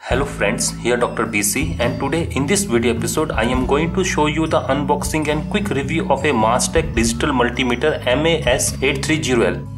Hello friends, here Dr. BC, and today in this video episode I am going to show you the unboxing and quick review of a Mastech digital multimeter MAS830L.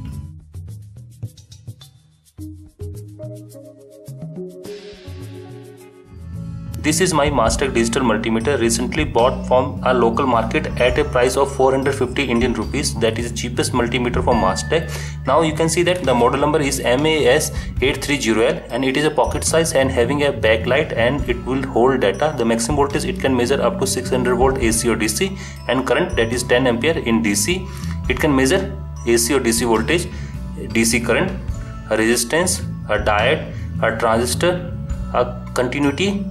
This is my Mastech digital multimeter recently bought from a local market at a price of 450 Indian rupees. That is the cheapest multimeter from Mastech. Now you can see that the model number is MAS830L and it is a pocket size and having a backlight, and it will hold data. The maximum voltage it can measure up to 600 volt AC or DC, and current, that is 10 ampere in DC. It can measure AC or DC voltage, DC current, a resistance, a diode, a transistor, a continuity.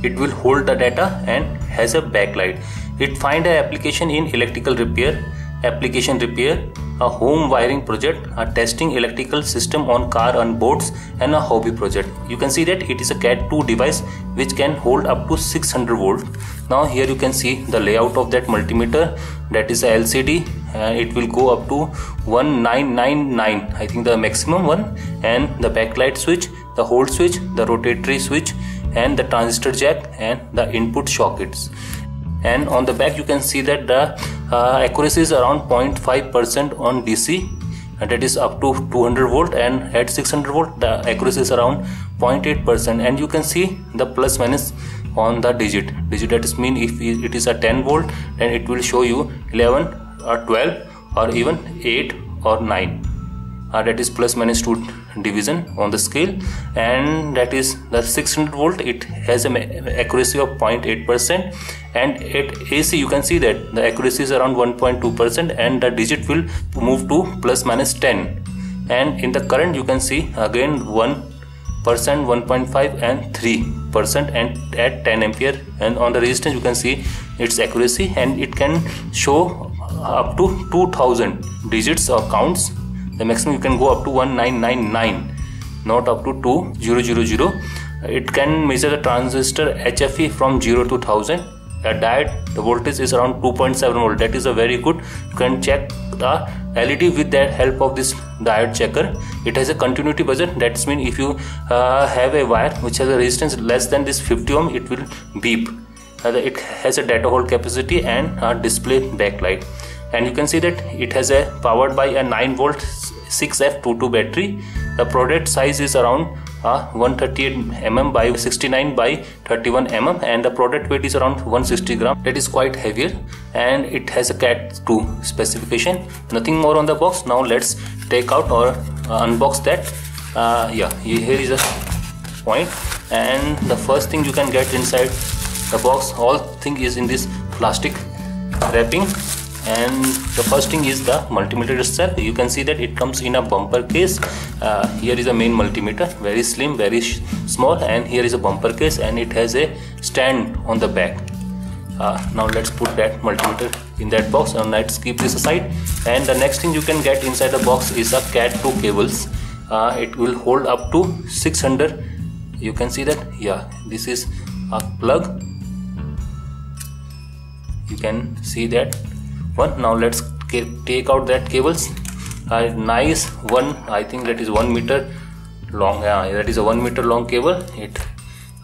It will hold the data and has a backlight. It find an application in electrical repair, application repair, a home wiring project, a testing electrical system on car on boards, and a hobby project. You can see that it is a Cat 2 device which can hold up to 600 volt. Now here you can see the layout of that multimeter. That is a LCD and it will go up to 1999, I think the maximum one, and the backlight switch, the hold switch, the rotatory switch, and the transistor jack, and the input sockets. And on the back you can see that the accuracy is around 0.5% on DC, and that is up to 200 volt, and at 600 volt the accuracy is around 0.8%. and you can see the plus minus on the digit. That is mean if it is a 10 volt then it will show you 11 or 12 or even 8 or 9. That is plus minus 2 division on the scale, and that is the 600 volt. It has an accuracy of 0.8%, and at AC you can see that the accuracy is around 1.2%, and the digit will move to plus minus 10. And in the current you can see again 1%, 1.5 and 3%, and at 10 ampere. And on the resistance you can see its accuracy, and it can show up to 2000 digits or counts. The maximum you can go up to 1999, not up to 2000. It can measure the transistor HFE from 0 to 1000. A diode, the voltage is around 2.7 volt. That is a very good. You can check the LED with the help of this diode checker. It has a continuity buzzer. That means if you have a wire which has a resistance less than this 50 ohm, it will beep. It has a data hold capacity and a display backlight. And you can see that it has a powered by a 9 volt 6F22 battery. The product size is around 138 mm by 69 by 31 mm, and the product weight is around 160 gram. That is quite heavier, and it has a Cat 2 specification. Nothing more on the box. Now let's take out or unbox that. Here is a point, and the first thing you can get inside the box, all thing is in this plastic wrapping. And the first thing is the multimeter itself. You can see that it comes in a bumper case. Here is a main multimeter, very slim, very small, and here is a bumper case, and it has a stand on the back. Now let's put that multimeter in that box, and let's keep this aside. And the next thing you can get inside the box is a Cat 2 cables. It will hold up to 600. You can see that, this is a plug. You can see that one. Now let's take out that cables. Nice one, I think that is 1 meter long. That is a 1 meter long cable. It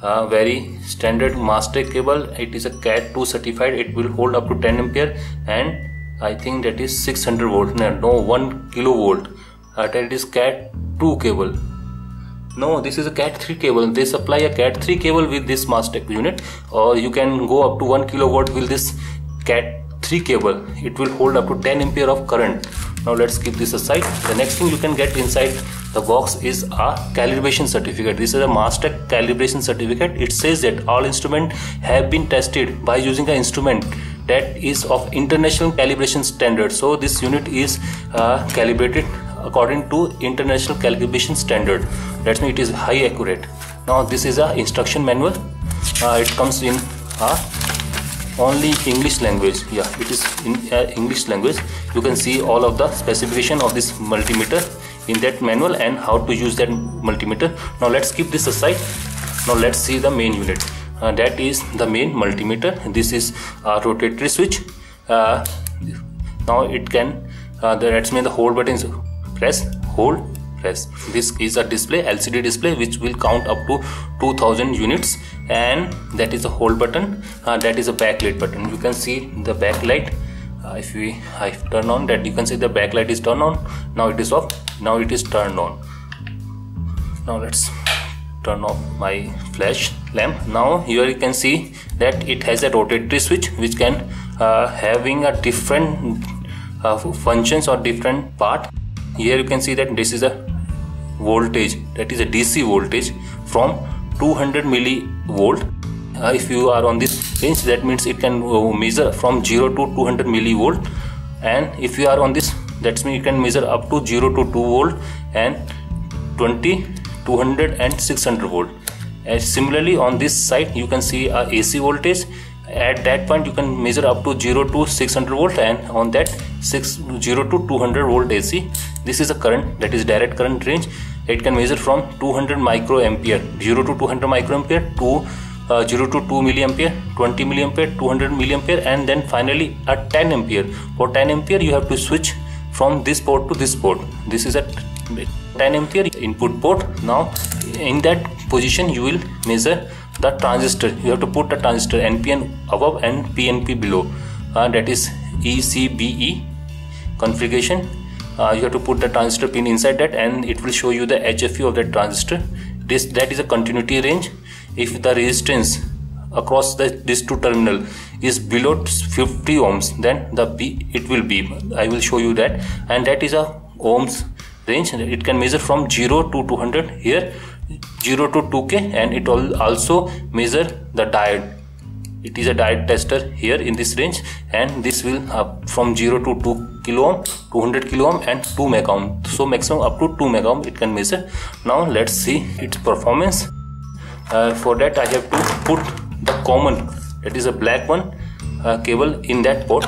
very standard Mastech cable. It is a Cat 2 certified. It will hold up to 10 ampere, and I think that is 600 volt. No, 1 kilovolt. That is Cat 2 cable. No, this is a Cat 3 cable. They supply a Cat 3 cable with this Mastech unit, or you can go up to 1 kilowatt with this Cat 3 cable. It will hold up to 10 ampere of current. Now let's keep this aside. The next thing you can get inside the box is a calibration certificate. This is a Mastech calibration certificate. It says that all instruments have been tested by using an instrument that is of international calibration standard. So this unit is calibrated according to international calibration standard. That means it is high accurate. Now this is a instruction manual. It comes in only English language. It is in English language. You can see all of the specification of this multimeter in that manual and how to use that multimeter. Now let's keep this aside. Now let's see the main unit. That is the main multimeter. This is a rotatory switch. Now it can, that's mean the hold button is press, hold, press. This is a display, LCD display, which will count up to 2000 units, and that is a hold button, that is a backlight button. You can see the backlight. If I turn on that, you can see the backlight is turned on. Now it is off. Now it is turned on. Now let's turn off my flash lamp. Now here you can see that it has a rotatory switch, which can having a different functions or different part. Here you can see that this is a voltage, that is a DC voltage from 200 millivolt. If you are on this range, that means it can measure from 0 to 200 millivolt, and if you are on this, that means it can measure up to 0 to 2 volt and 20, 200 and 600 volt. Similarly on this side you can see a AC voltage. At that point you can measure up to 0 to 600 volt, and on that 0 to 200 volt AC. This is a current, that is direct current range. It can measure from 200 microampere, 0 to 200 microampere, to 0 to 2 milliampere, 20 milliampere, 200 milliampere, and then finally a 10 ampere. For 10 ampere you have to switch from this port to this port. This is a 10 ampere input port. Now in that position you will measure the transistor. You have to put the transistor NPN above and PNP below, that is ECBE configuration. You have to put the transistor pin inside that, and it will show you the HFE of that transistor. That is a continuity range. If the resistance across these two terminal is below 50 ohms, then it will be. I will show you that, and that is a ohms range. It can measure from 0 to 200, here 0 to 2K, and it will also measure the diode. It is a diode tester here in this range, and this will from 0 to 2 kilo ohm, 200 kilo ohm and 2 mega ohm. So maximum up to 2 mega ohm it can measure. Now let's see its performance. For that I have to put the common, that is a black one, cable in that port,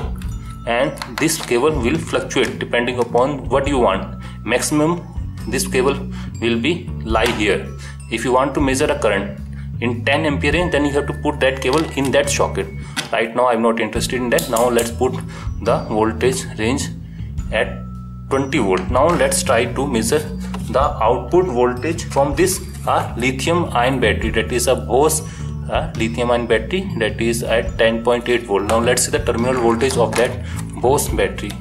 and this cable will fluctuate depending upon what you want. Maximum this cable will be lie here. If you want to measure a current in 10 ampere range, then you have to put that cable in that socket. Right now I'm not interested in that. Now let's put the voltage range at 20 volt. Now let's try to measure the output voltage from this lithium ion battery, that is a Bose lithium ion battery, that is at 10.8 volt. Now let's see the terminal voltage of that Bose battery.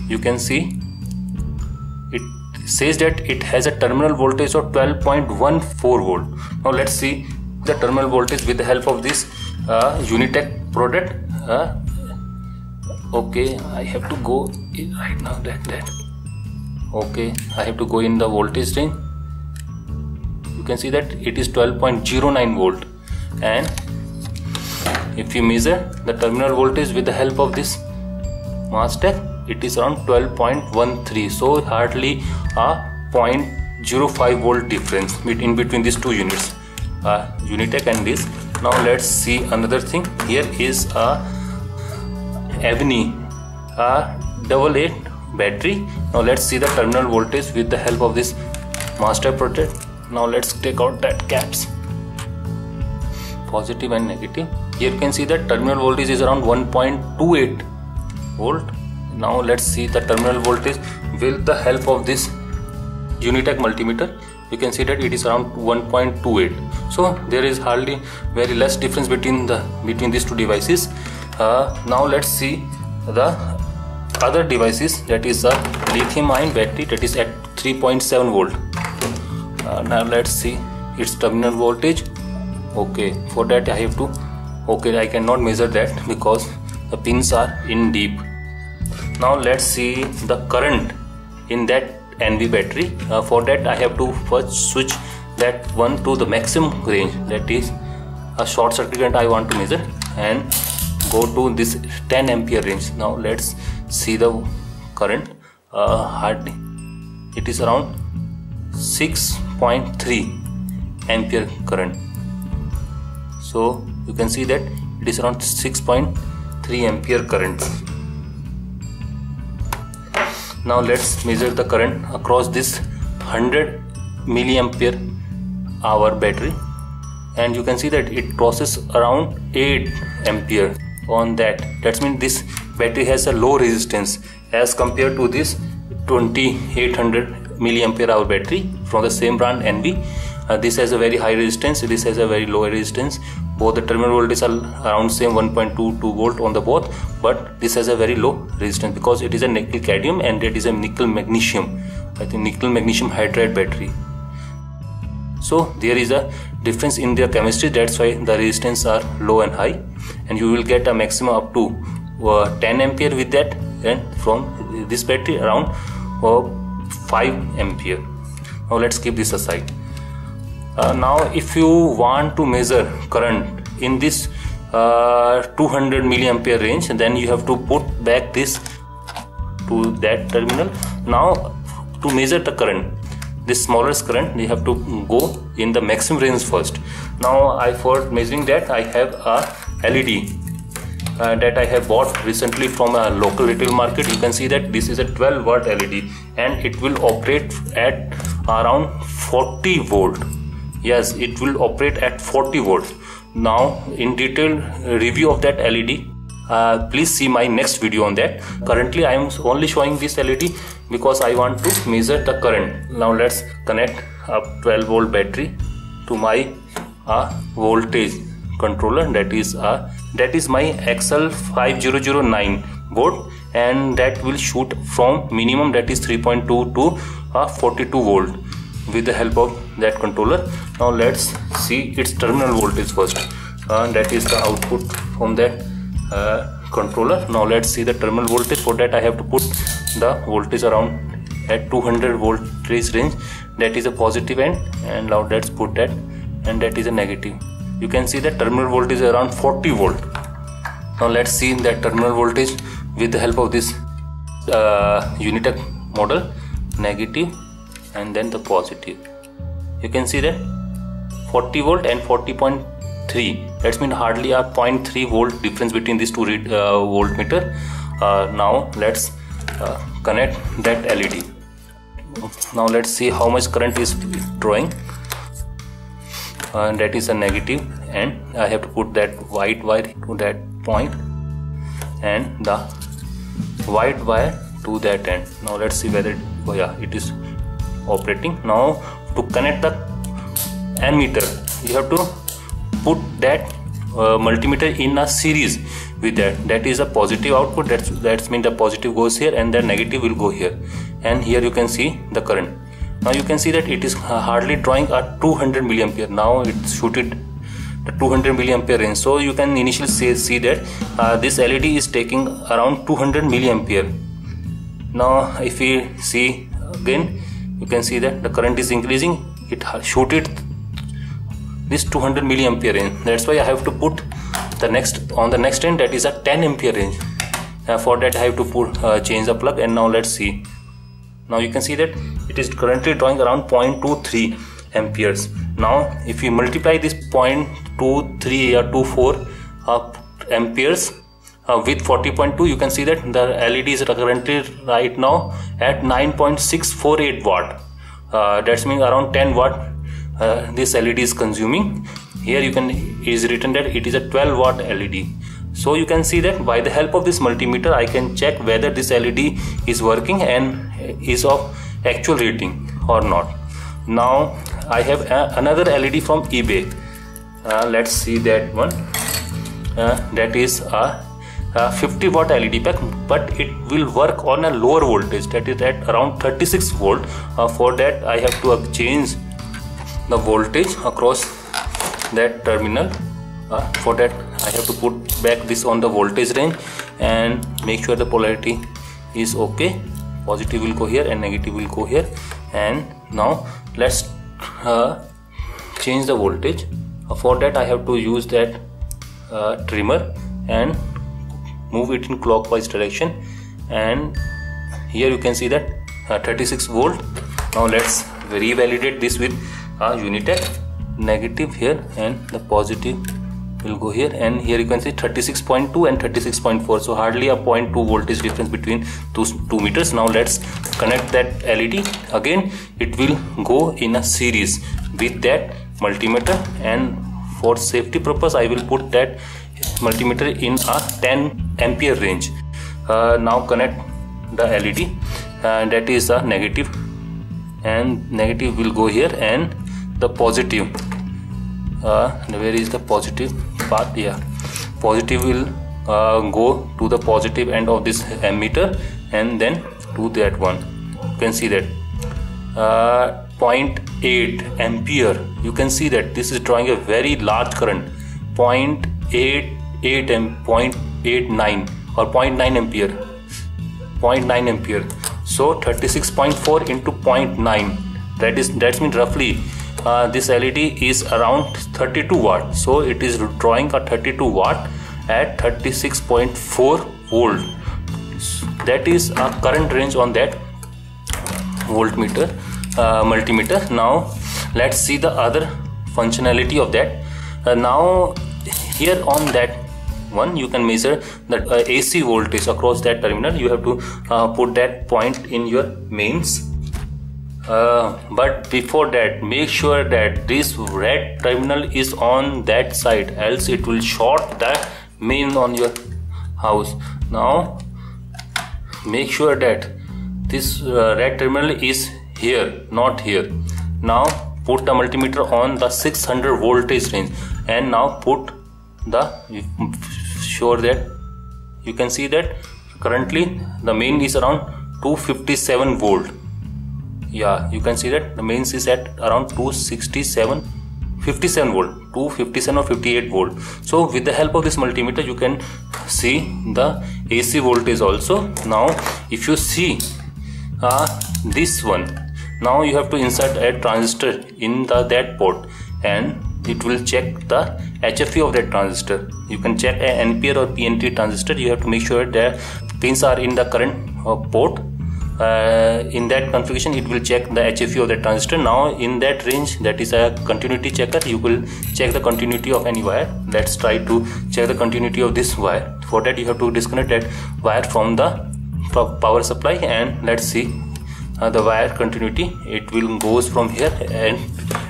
You can see it says that it has a terminal voltage of 12.14 volt. Now let's see the terminal voltage with the help of this Unitech product. Okay, I have to go in right now. Okay, I have to go in the voltage range. You can see that it is 12.09 volt, and if you measure the terminal voltage with the help of this Mastech, it is around 12.13. so hardly a 0.05 volt difference in between these two units, Unitech and this. Now let's see another thing. Here is a Avni AA battery. Now let's see the terminal voltage with the help of this Mastech product. Now let's take out that caps, positive and negative. Here you can see that terminal voltage is around 1.28 volt. Now let's see the terminal voltage with the help of this Unitech multimeter. You can see that it is around 1.28. So there is hardly very less difference between these two devices. Now let's see the other devices, that is a lithium ion battery, that is at 3.7 volt. Now let's see its terminal voltage. Okay, for that I have to, I cannot measure that because the pins are in deep. Now let's see the current in that NV battery. For that I have to first switch that one to the maximum range, that is a short circuit current I want to measure, and go to this 10 ampere range. Now let's see the current. Hardly it is around 6.3 ampere current. So you can see that it is around 6.3 ampere current. Now let's measure the current across this 100 milliampere hour battery, and you can see that it crosses around 8 ampere on that. That means this battery has a low resistance as compared to this 2800 milliampere hour battery from the same brand NV. This has a very high resistance, this has a very low resistance. Both the terminal voltage are around same 1.22 volt on the both, but this has a very low resistance because it is a nickel cadmium and it is a nickel magnesium, I think nickel magnesium hydride battery. So there is a difference in their chemistry, that's why the resistance are low and high, and you will get a maximum up to 10 ampere with that, and from this battery around 5 ampere. Now let's keep this aside. Now if you want to measure current in this 200 milliampere range, then you have to put back this to that terminal. Now to measure the current, this smallest current, you have to go in the maximum range first. Now for measuring that, I have a LED that I have bought recently from a local retail market. You can see that this is a 12 watt LED and it will operate at around 40 volt. Yes, it will operate at 40 volts. Now in detailed review of that LED, please see my next video on that. Currently I am only showing this LED because I want to measure the current. Now let's connect a 12 volt battery to my voltage controller, that is my XL5009 board, and that will shoot from minimum, that is 3.2 to 42 volt with the help of that controller. Now let's see its terminal voltage first, that is the output from that controller. Now let's see the terminal voltage. For that I have to put the voltage around at 200 voltage range, that is a positive end, and now let's put that, and that is a negative. You can see the terminal voltage is around 40 volt. Now let's see that terminal voltage with the help of this Unitech model, negative and then the positive. You can see that 40 volt and 40.3, that means hardly a 0.3 volt difference between these two voltmeter. Now let's connect that LED. Now let's see how much current is drawing, that is a negative, and I have to put that white wire to that point and the white wire to that end. Now let's see whether it is operating. Now to connect the ammeter, you have to put that multimeter in a series with that is a positive output. That's mean the positive goes here and the negative will go here, and here you can see the current. Now you can see that it is hardly drawing a 200 milliampere. Now it's shooted the 200 milliampere range. So you can initially see that this LED is taking around 200 milliampere. Now if we see again, you can see that the current is increasing. It shooted this 200 milliampere range. That's why I have to put the next on the next end, that is a 10 ampere range. For that I have to put change the plug, and now let's see. Now you can see that it is currently drawing around 0.23 amperes. Now if you multiply this 0.23 or 24 amperes with 40.2, you can see that the LED is currently right now at 9.648 watt. That's means around 10 watt this LED is consuming. Here you can is written that it is a 12 watt LED. So you can see that by the help of this multimeter I can check whether this LED is working and is of actual rating or not. Now I have another LED from eBay. Let's see that one. That is a 50 watt LED pack, but it will work on a lower voltage, that is at around 36 volt. For that I have to change the voltage across that terminal. For that I have to put back this on the voltage range and make sure the polarity is okay. Positive will go here and negative will go here. And now let's change the voltage. For that I have to use that trimmer and move it in clockwise direction, and here you can see that 36 volt. Now let's revalidate this with Unitech. Negative here and the positive will go here, and here you can see 36.2 and 36.4, so hardly a 0.2 voltage difference between those 2 meters. Now let's connect that LED. Again it will go in a series with that multimeter, and for safety purpose I will put that multimeter in a 10 ampere range. Now connect the LED, that is a negative and negative will go here, and the positive, where is the positive part? Yeah, positive will go to the positive end of this ammeter and then to that one. You can see that 0.8 ampere. You can see that this is drawing a very large current, 0.88 and 0.89 or 0.9 ampere, 0.9 ampere. So 36.4 into 0.9, that means roughly this LED is around 32 watt. So it is drawing a 32 watt at 36.4 volt. That is a current range on that voltmeter multimeter. Now let's see the other functionality of that. Now here on that one, you can measure the AC voltage across that terminal. You have to put that point in your mains, but before that, make sure that this red terminal is on that side, else it will short the main on your house. Now make sure that this red terminal is here, not here. Now put the multimeter on the 600 voltage range, and now put the, sure that you can see that currently the main is around 257 volt. Yeah, you can see that the mains is at around 57 volt, 257 or 58 volt. So with the help of this multimeter, you can see the AC voltage also. Now if you see this one, now you have to insert a transistor in that port, and it will check the HFE of that transistor. You can check a NPN or PNP transistor. You have to make sure that pins are in the current port. In that configuration, it will check the HFE of that transistor. Now in that range, that is a continuity checker. You will check the continuity of any wire. Let's try to check the continuity of this wire. For that, you have to disconnect that wire from the power supply, and let's see the wire continuity. It will goes from here and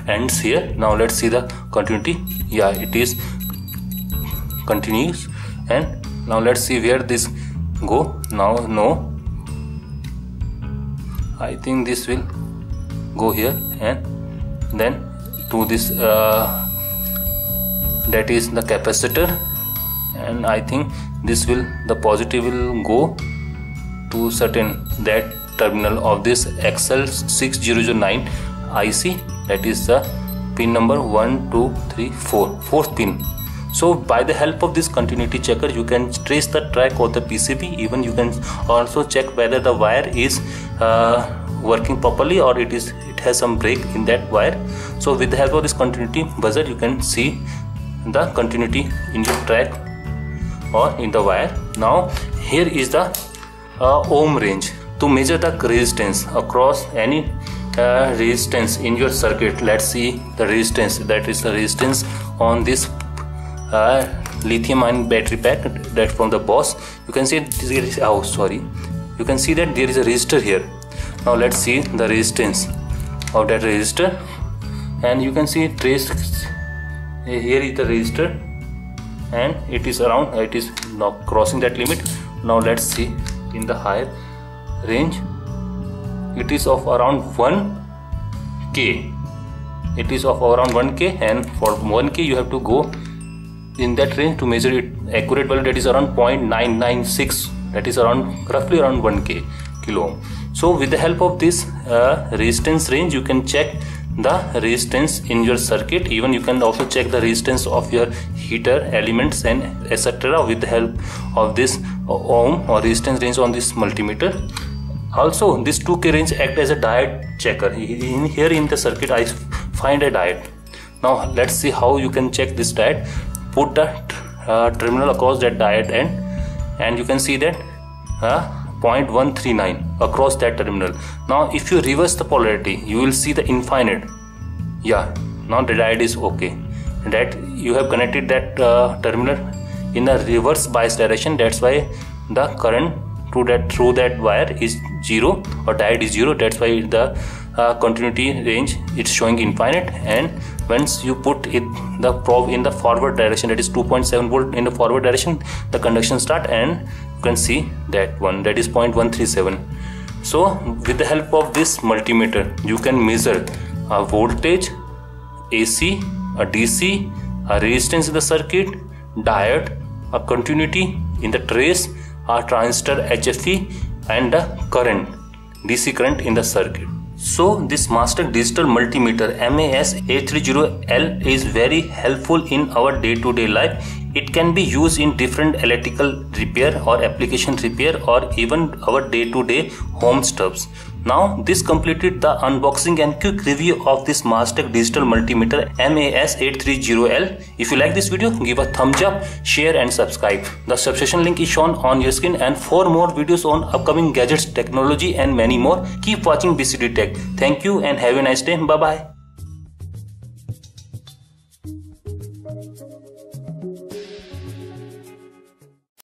ends here. Now let's see the continuity. Yeah, it is continuous. And now let's see where this go. Now no, I think this will go here and then to this that is the capacitor, and I think this will, the positive will go to certain that terminal of this XL6009 IC, that is the pin number 1, 2, 3, 4, fourth pin. So by the help of this continuity checker, you can trace the track of the PCB. Even you can also check whether the wire is working properly or it has some break in that wire. So with the help of this continuity buzzer, you can see the continuity in your track or in the wire. Now here is the ohm range to measure the resistance across any resistance in your circuit. Let's see the resistance, that is the resistance on this lithium ion battery pack, that from the Bosch. You can see there is, oh sorry, you can see that there is a resistor here. Now let's see the resistance of that resistor, and you can see trace here is the resistor, and it is around, it is now crossing that limit. Now let's see in the higher range, it is of around 1K. It is of around 1K, and for 1K you have to go in that range to measure it accurate value, that is around 0.996, that is around roughly around 1K kilo ohm. So with the help of this resistance range, you can check the resistance in your circuit. Even you can also check the resistance of your heater elements and etc. with the help of this ohm or resistance range on this multimeter. Also this 2K range act as a diode checker. Here in the circuit I find a diode. Now let's see how you can check this diode. Put the terminal across that diode end, and you can see that 0.139 across that terminal. Now if you reverse the polarity, you will see the infinite. Yeah, now the diode is okay. That you have connected that terminal in a reverse bias direction. That's why the current through that wire is 0 or diode is 0. That's why the continuity range it's showing infinite. And once you put it the probe in the forward direction, that is 2.7 volt in the forward direction, the conduction start, and you can see that one, that is 0.137. So with the help of this multimeter, you can measure a voltage, AC, a DC, a resistance in the circuit, diode, a continuity in the trace, a transistor HFE, and a current, DC current in the circuit. So this Mastech digital multimeter MAS830L is very helpful in our day-to-day life. It can be used in different electrical repair or application repair or even our day-to-day home stuffs. Now this completed the unboxing and quick review of this Mastech digital multimeter MAS830L. If you like this video, give a thumbs up, share and subscribe. The subscription link is shown on your screen, and for more videos on upcoming gadgets, technology and many more, keep watching BCD Tech. Thank you and have a nice day. Bye bye.